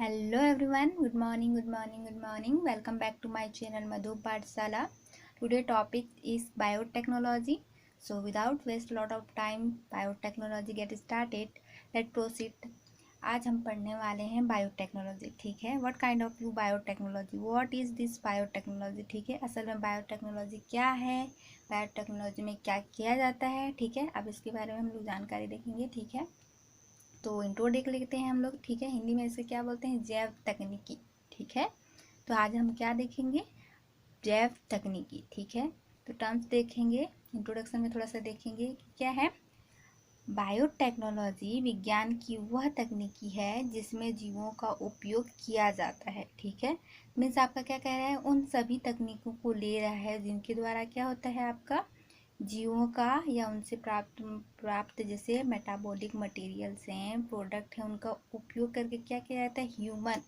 Hello everyone, good morning, good morning, good morning. Welcome back to my channel Madhu Pathshala. Today topic is biotechnology. So without waste a lot of time, biotechnology get started. Let's proceed. आज हम पढ़ने वाले हैं biotechnology. ठीक है, what kind of you biotechnology, what is this biotechnology. ठीक है, असल में बायोटेक्नोलॉजी क्या है, बायोटेक्नोलॉजी में क्या किया जाता है. ठीक है, अब इसके बारे में हम लोग जानकारी देखेंगे. ठीक है, तो इंट्रो देख लेते हैं हम लोग. ठीक है, हिंदी में इसे क्या बोलते हैं, जैव तकनीकी. ठीक है, तो आज हम क्या देखेंगे, जैव तकनीकी. ठीक है, तो टर्म्स देखेंगे, इंट्रोडक्शन में थोड़ा सा देखेंगे कि क्या है. बायोटेक्नोलॉजी विज्ञान की वह तकनीकी है जिसमें जीवों का उपयोग किया जाता है. ठीक है, मीन्स आपका क्या कह रहा है, उन सभी तकनीकों को ले रहा है जिनके द्वारा क्या होता है, आपका जीवों का या उनसे प्राप्त जैसे मेटाबॉलिक मटेरियल्स हैं, प्रोडक्ट हैं, उनका उपयोग करके क्या किया जाता है, ह्यूमन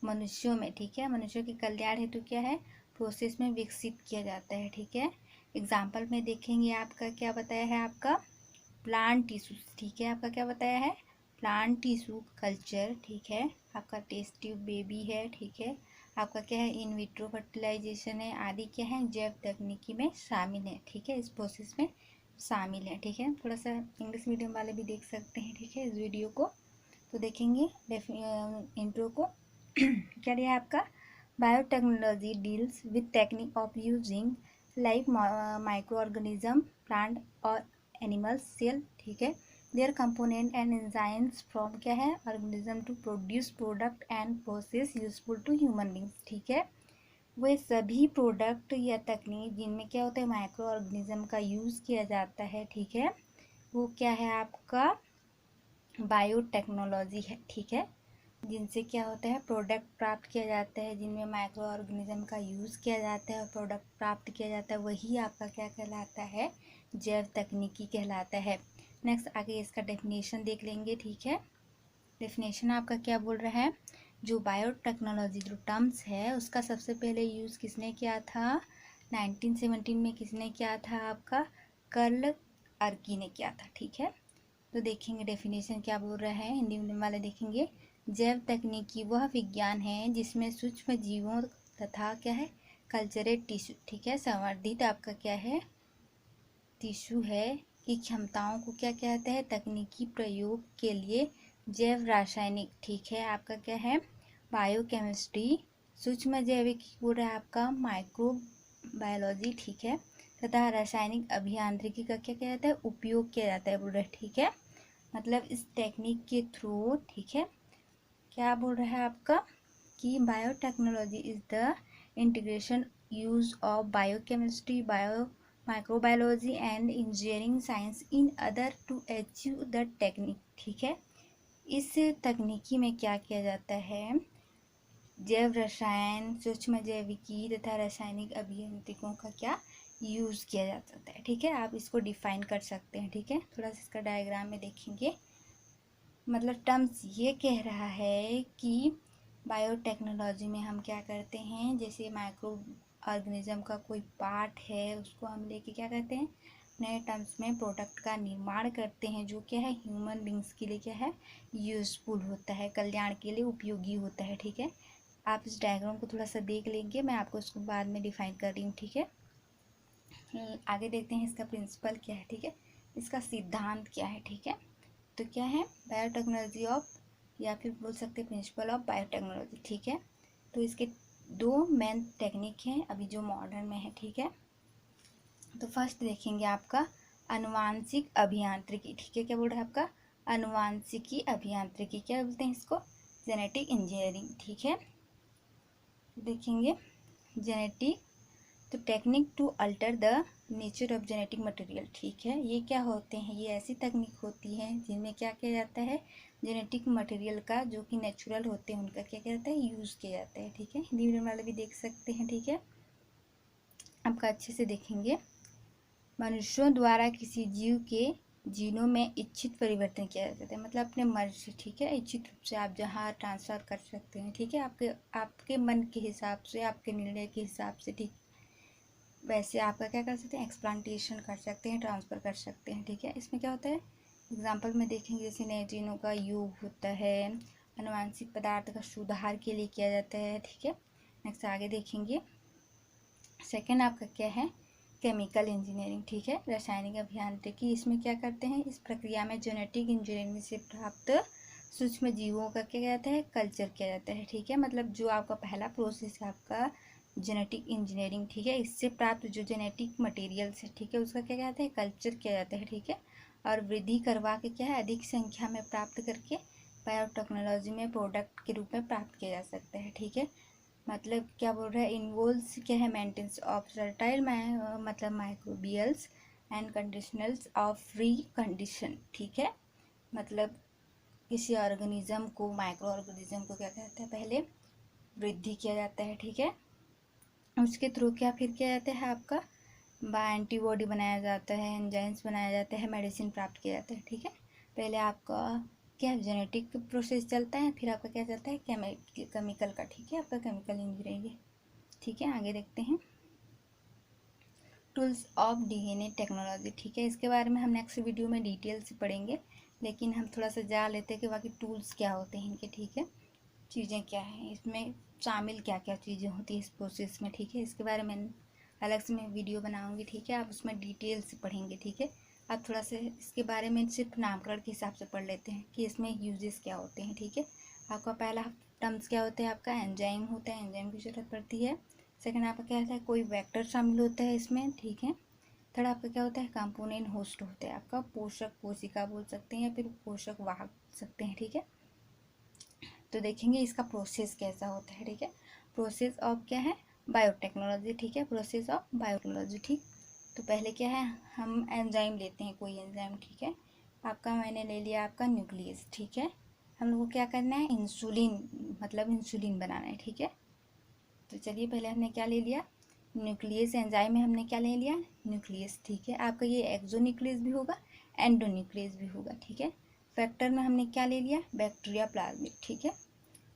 मनुष्यों में. ठीक है, मनुष्यों के कल्याण हेतु क्या है, प्रोसेस में विकसित किया जाता है. ठीक है, एग्जाम्पल में देखेंगे आपका क्या बताया है, आपका प्लांट टिश्यू. ठीक है, आपका क्या बताया है, प्लांट टिश्यू कल्चर. ठीक है, आपका टेस्ट ट्यूब बेबी है. ठीक है, आपका क्या है, इन विट्रो फर्टिलाइजेशन है, आदि क्या है, जैव तकनीकी में शामिल है. ठीक है, इस प्रोसेस में शामिल है. ठीक है, थोड़ा सा इंग्लिश मीडियम वाले भी देख सकते हैं. ठीक है, इस वीडियो को तो देखेंगे इंट्रो को. क्या दिया है आपका, biotechnology deals with technique of using like micro organism, plant और एनिमल सेल. ठीक है, their component and enzymes from क्या है, organism to produce product and process useful to human beings. ठीक है, वे सभी प्रोडक्ट या तकनीक जिनमें क्या होता है, माइक्रो ऑर्गेनिज्म का यूज़ किया जाता है. ठीक है, वो क्या है, आपका बायोटेक्नोलॉजी है. ठीक है, जिनसे क्या होता है, प्रोडक्ट प्राप्त किया जाता है, जिनमें माइक्रो ऑर्गेनिज्म का यूज़ किया जाता है और प्रोडक्ट प्राप्त किया जाता है, वही आपका क्या कहलाता है, जैव तकनीकी कहलाता है. नेक्स्ट आगे इसका डेफिनेशन देख लेंगे. ठीक है, डेफिनेशन आपका क्या बोल रहा है, जो बायोटेक्नोलॉजी जो टर्म्स है उसका सबसे पहले यूज़ किसने किया था, 1917 में किसने किया था, आपका कार्ल अर्की ने किया था. ठीक है, तो देखेंगे डेफिनेशन क्या बोल रहा है, हिंदी मीडियम वाले देखेंगे. जैव तकनीकी वह विज्ञान है जिसमें सूक्ष्म जीवों तथा क्या है, कल्चरेट टिश्यू. ठीक है, संवर्धित आपका क्या है, टिश्यू है की क्षमताओं को क्या कहते हैं, तकनीकी प्रयोग के लिए जैव रासायनिक. ठीक है, आपका क्या है, बायोकेमिस्ट्री, सूक्ष्म जैविक बोल रहा है आपका माइक्रोबायोलॉजी. ठीक है, तथा रासायनिक अभियांत्रिकी का क्या कहता है, उपयोग किया जाता है बोल रहा है. ठीक है, मतलब इस टेक्निक के थ्रू. ठीक है, क्या बोल रहा है आपका कि biotechnology is the integration use of biochemistry, microbiology and engineering science in other to achieve the technique. ठीक है, इस तकनीकी में क्या किया जाता है, जैव रसायन, सूक्ष्म जैविकी तथा रासायनिक अभियांत्रिकों का क्या यूज़ किया जाता है. ठीक है, आप इसको डिफाइन कर सकते हैं. ठीक है, थोड़ा सा इसका डायग्राम में देखेंगे. मतलब टर्म्स ये कह रहा है कि बायोटेक्नोलॉजी में हम क्या करते हैं, जैसे माइक्रो ऑर्गेनिज्म का कोई पार्ट है उसको हम लेके क्या करते हैं, नए टर्म्स में प्रोडक्ट का निर्माण करते हैं जो क्या है, ह्यूमन बींग्स के लिए क्या है, यूजफुल होता है, कल्याण के लिए उपयोगी होता है. ठीक है, आप इस डायग्राम को थोड़ा सा देख लेंगे, मैं आपको इसको बाद में डिफाइन कर रही हूँ. ठीक है, आगे देखते हैं इसका प्रिंसिपल क्या है. ठीक है, इसका सिद्धांत क्या है. ठीक है, तो क्या है, बायोटेक्नोलॉजी ऑफ, या फिर बोल सकते हैं प्रिंसिपल ऑफ बायोटेक्नोलॉजी. ठीक है, तो इसके दो मेन टेक्निक हैं अभी जो मॉडर्न में है. ठीक है, तो फर्स्ट देखेंगे आपका अनुवांशिक अभियांत्रिकी. ठीक है, क्या बोल रहा है आपका, अनुवांशिकी अभियांत्रिकी, क्या बोलते हैं इसको, जेनेटिक इंजीनियरिंग. ठीक है, देखेंगे जेनेटिक, तो technique to alter the nature of genetic material. ठीक है, ये क्या होते हैं, ये ऐसी तकनीक होती है जिनमें क्या किया जाता है, जेनेटिक मटेरियल का जो कि नेचुरल होते हैं उनका क्या किया जाता है, यूज़ किया जाता है. ठीक है, हिंदी मीडियम वाले भी देख सकते हैं. ठीक है, आपका अच्छे से देखेंगे. मनुष्यों द्वारा किसी जीव के जीनों में इच्छित परिवर्तन किया जाता है, मतलब अपने मर्जी से. ठीक है, इच्छित रूप से आप जहाँ ट्रांसफ़र कर सकते हैं. ठीक है, आपके मन के हिसाब से, आपके निर्णय के हिसाब से. ठीक, वैसे आपका क्या कर सकते हैं, एक्सप्लांटेशन कर सकते हैं, ट्रांसफ़र कर सकते हैं. ठीक है, इसमें क्या होता है, एग्जांपल में देखेंगे जैसे नए जीनों का योग होता है, अनुवांशिक पदार्थ का सुधार के लिए किया जाता है, ठीक है। नेक्स्ट आगे देखेंगे। सेकंड आपका क्या है, केमिकल इंजीनियरिंग, ठीक है, रासायनिक अभियांत्रिकी। इसमें क्या करते हैं, इस प्रक्रिया में जेनेटिक इंजीनियरिंग से प्राप्त सूक्ष्म जीवों का क्या कहता है, कल्चर किया जाता है, ठीक है। मतलब जो आपका पहला प्रोसेस है आपका जेनेटिक इंजीनियरिंग, ठीक है, इससे प्राप्त जो जेनेटिक मटेरियल्स है, ठीक है, उसका क्या कहते हैं, कल्चर किया जाता है, ठीक है। और वृद्धि करवा के क्या है, अधिक संख्या में प्राप्त करके बायोटेक्नोलॉजी में प्रोडक्ट के रूप में प्राप्त किया जा सकता है, ठीक है। मतलब क्या बोल रहा है, इन्वॉल्व्स क्या है, मेंटेनेंस ऑफ फर्टाइल मतलब microbials and conditionals of free condition, ठीक है। मतलब किसी ऑर्गेनिज्म को, माइक्रो ऑर्गेनिज्म को क्या कहते हैं, पहले वृद्धि किया जाता है, ठीक है। उसके थ्रू क्या फिर किया जाता है, आपका एंटीबॉडी बनाया जाता है, एंजाइम्स बनाया जाता है, मेडिसिन प्राप्त किया जाता है, ठीक है। पहले आपका क्या जेनेटिक प्रोसेस चलता है, फिर आपका क्या चलता है, केमिकल का, ठीक है, आपका केमिकल इंजीनियरिंग, ठीक है। आगे देखते हैं टूल्स ऑफ डीएनए टेक्नोलॉजी, ठीक है। इसके बारे में हम नेक्स्ट वीडियो में डिटेल से पढ़ेंगे, लेकिन हम थोड़ा सा जान लेते हैं कि बाकी टूल्स क्या होते हैं इनके, ठीक है, चीज़ें क्या हैं, इसमें शामिल क्या क्या चीज़ें होती है इस प्रोसेस में, ठीक है। इसके बारे में अलग से मैं वीडियो बनाऊंगी, ठीक है, आप उसमें डिटेल से पढ़ेंगे, ठीक है। आप थोड़ा सा इसके बारे में सिर्फ नामकरण के हिसाब से पढ़ लेते हैं कि इसमें यूजेस क्या होते हैं, ठीक है। आपका पहला टर्म्स क्या होता है, आपका एंजाइम होता है, एंजाइम की जरूरत पड़ती है। सेकंड आपका क्या होता है, कोई वेक्टर शामिल होता है इसमें, ठीक है। थर्ड आपका क्या होता है, कंपोनेंट होस्ट होता है, आपका पोषक कोशिका बोल सकते हैं या फिर पोषक वाहक सकते हैं, ठीक है। तो देखेंगे इसका प्रोसेस कैसा होता है, ठीक है। प्रोसेस ऑफ क्या है, बायोटेक्नोलॉजी, ठीक है, प्रोसेस ऑफ बायोटेक्नोलॉजी, ठीक। तो पहले क्या है, हम एंजाइम लेते हैं, कोई एंजाइम, ठीक है। आपका मैंने ले लिया आपका न्यूक्लियस, ठीक है। हम लोग को क्या करना है, इंसुलिन, मतलब इंसुलिन बनाना है, ठीक है। तो चलिए पहले हमने क्या ले लिया, न्यूक्लियस, एंजाइम में हमने क्या ले लिया, न्यूक्लियस, ठीक है। आपका ये एक्सोन्यूक्लियस भी होगा, एंडोन्यूक्लियस भी होगा, ठीक है। फैक्टर में हमने क्या ले लिया, बैक्टीरिया प्लाज्मिड, ठीक है।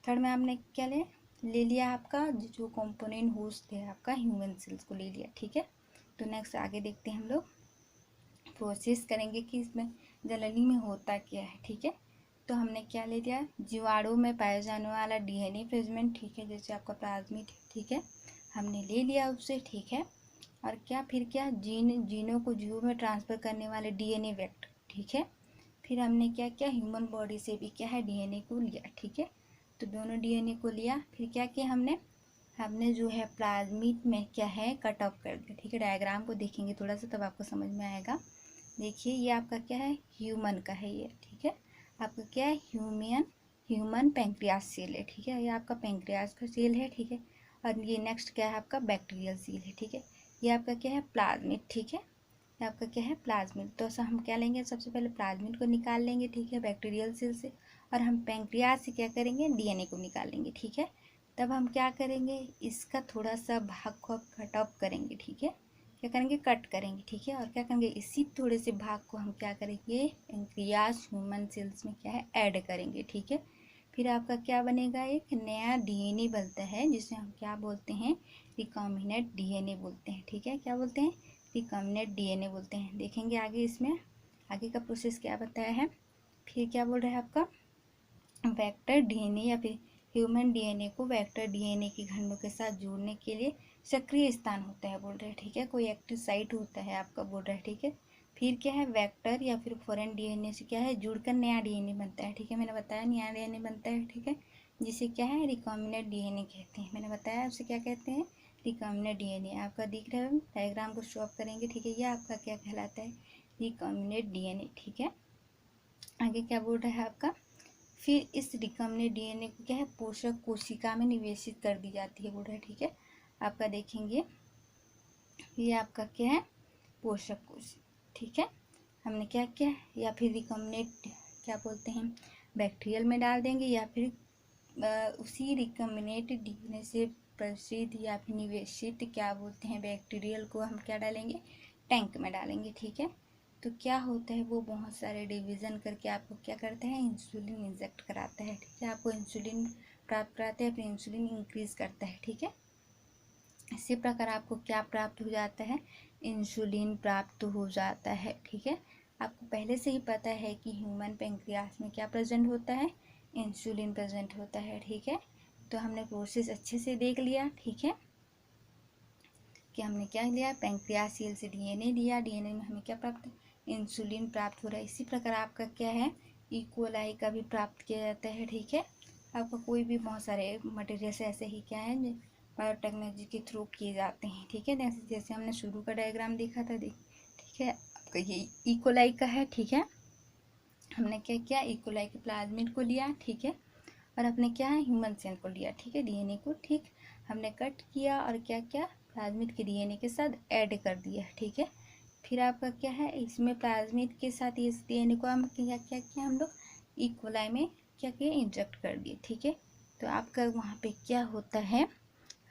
थर्ड में आपने क्या ले लिया आपका जो कंपोनेंट होस्ट है आपका ह्यूमन सेल्स को ले लिया, ठीक है। तो नेक्स्ट आगे देखते हैं हम लोग प्रोसेस करेंगे कि इसमें जनरली में होता क्या है, ठीक है। तो हमने क्या ले लिया, जीवाणु में पाए जाने वाला डीएनए फ्रेगमेंट, ठीक है, जैसे आपका प्लाज्मिड, ठीक है, हमने ले लिया उससे, ठीक है। और क्या फिर क्या, जीनों को जीवों में ट्रांसफ़र करने वाले डीएनए वेक्टर, ठीक है। फिर हमने क्या किया, ह्यूमन बॉडी से भी क्या है, डीएनए को लिया, ठीक है। तो दोनों डीएनए को लिया, फिर क्या किया हमने जो है प्लाज्मिड में क्या है, कट ऑफ कर दिया, ठीक है। डायग्राम को देखेंगे थोड़ा सा तब आपको समझ में आएगा। देखिए ये आपका क्या है, ह्यूमन का है ये, ठीक है। आपका क्या है, ह्यूमन पेंक्रियास सेल है, ठीक है, ये आपका पेंक्रियास का सेल है, ठीक है। और ये नेक्स्ट क्या है, आपका बैक्टीरियल सेल है, ठीक है। ये आपका क्या है, प्लाज्मिड, ठीक है, ये आपका क्या है, प्लाज्मिड। तो हम क्या लेंगे, सबसे पहले प्लाज्मिड को निकाल लेंगे, ठीक है, बैक्टीरियल सेल से। और हम पेंक्रियास से क्या करेंगे, डीएनए को निकाल लेंगे, ठीक है। तब हम क्या करेंगे, इसका थोड़ा सा भाग को कट ऑफ करेंगे, ठीक है, क्या करेंगे, कट करेंगे, ठीक है। और क्या करेंगे, इसी थोड़े से भाग को हम क्या करेंगे, पेंक्रियास ह्यूमन सेल्स में क्या है, ऐड करेंगे, ठीक है। फिर आपका क्या बनेगा, एक नया डीएनए बनता है जिसे हम क्या बोलते हैं, रिकॉम्बिनेंट डीएनए बोलते हैं, ठीक है। क्या बोलते हैं, रिकॉम्बिनेंट डीएनए बोलते हैं। देखेंगे आगे इसमें आगे का प्रोसेस क्या बताया है। फिर क्या बोल रहा है आपका, वेक्टर डीएनए या फिर ह्यूमन डीएनए को वेक्टर डीएनए के खंडों के साथ जोड़ने के लिए सक्रिय स्थान होता है बोल रहे हैं, ठीक है, कोई एक्टिव साइट होता है आपका बोल रहा है, ठीक है। फिर क्या है, वेक्टर या फिर फॉरेन डीएनए से क्या है, जुड़कर नया डीएनए बनता है, ठीक है, मैंने बताया नया डीएनए बनता है, ठीक है, जिसे क्या है, रिकॉम्बिनेंट डीएनए कहते हैं। मैंने बताया उसे क्या कहते हैं, रिकॉम्बिनेंट डीएनए। आपका दिख रहा है, डायग्राम को शो अप करेंगे, ठीक है, ये आपका क्या कहलाता है, रिकॉम्बिनेंट डीएनए, ठीक है। आगे क्या बोल रहा है आपका, फिर इस रिकॉम्बिनेंट डीएनए को क्या है, पोषक कोशिका में निवेशित कर दी जाती है बोल रहा है, ठीक है। आपका देखेंगे ये आपका क्या है, पोषक कोशिका, ठीक है। हमने क्या किया, या फिर रिकॉम्बिनेंट क्या बोलते हैं, बैक्टीरियल में डाल देंगे, या फिर उसी रिकॉम्बिनेंट डीएनए से प्रसिद्ध या फिर निवेशित क्या बोलते हैं, बैक्टीरियल को हम क्या डालेंगे, टैंक में डालेंगे, ठीक है। तो क्या होता है, वो बहुत सारे डिवीज़न करके आपको क्या करता है, इंसुलिन इंजेक्ट कराता है, ठीक है, आपको इंसुलिन प्राप्त कराता है, फिर इंसुलिन इंक्रीज करता है, ठीक है। इसी प्रकार आपको क्या प्राप्त हो जाता है, इंसुलिन प्राप्त हो जाता है, ठीक है। आपको पहले से ही पता है कि ह्यूमन पेंक्रियास में क्या प्रेजेंट होता है, इंसुलिन प्रेजेंट होता है। ठीक है, तो हमने प्रोसेस अच्छे से देख लिया। ठीक है, कि हमने क्या लिया, पैंक्रियास सेल से डीएनए लिया, डीएनए में हमें क्या प्राप्त, इंसुलिन प्राप्त हो रहा है। इसी प्रकार आपका क्या है, इकोलाई का भी प्राप्त किया जाता है। ठीक है, आपका कोई भी बहुत सारे मटेरियल्स ऐसे ही क्या है बायोटेक्नोलॉजी के थ्रू किए जाते हैं। ठीक है, जैसे जैसे हमने शुरू का डायग्राम देखा था, ठीक है, आपका ये इकोलाई का है। ठीक है, हमने क्या किया, इकोलाई के प्लाज्मिड को लिया। ठीक है, और अपने क्या है, ह्यूमन सेल को लिया। ठीक है, डीएनए को ठीक हमने कट किया और क्या क्या, प्लाज्मिड के डीएनए के साथ ऐड कर दिया। ठीक है, फिर आपका क्या है, इसमें प्लाज्मिड के साथ इस डीएनए को हम क्या क्या किया, हम लोग इकोलाई में क्या किया, इंजेक्ट कर दिए। ठीक है, तो आपका वहाँ पे क्या होता है,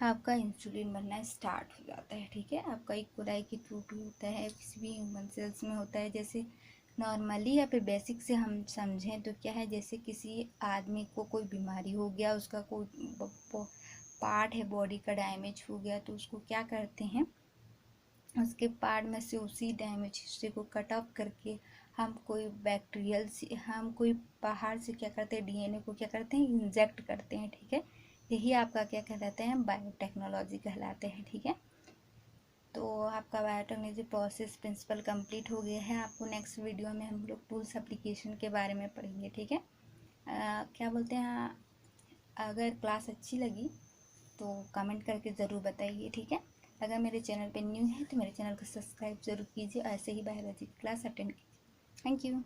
आपका इंसुलिन बनना स्टार्ट हो जाता है। ठीक है, आपका इकोलाई के थ्रू भी होता है, किसी भी ह्यूमन सेल्स में होता है। जैसे नॉर्मली या फिर बेसिक से हम समझें तो क्या है, जैसे किसी आदमी को कोई बीमारी हो गया, उसका कोई पार्ट है बॉडी का डैमेज हो गया, तो उसको क्या करते हैं, उसके पार्ट में से उसी डैमेज हिस्से को कट ऑफ करके हम कोई बैक्टीरियल से, हम कोई बाहर से क्या करते हैं, डीएनए को क्या करते हैं, इंजेक्ट करते हैं। ठीक है, यही आपका क्या कहलाते हैं, बायोटेक्नोलॉजी कहलाते हैं। ठीक है, तो आपका बायोटेक्नोलॉजी प्रोसेस प्रिंसिपल कंप्लीट हो गया है। आपको नेक्स्ट वीडियो में हम लोग टूल्स एप्लीकेशन के बारे में पढ़ेंगे। ठीक है, क्या बोलते हैं, अगर क्लास अच्छी लगी तो कमेंट करके ज़रूर बताइए। ठीक है, अगर मेरे चैनल पे न्यू है तो मेरे चैनल को सब्सक्राइब ज़रूर कीजिए, ऐसे ही बायोलॉजी की क्लास अटेंड कीजिए। Thank you.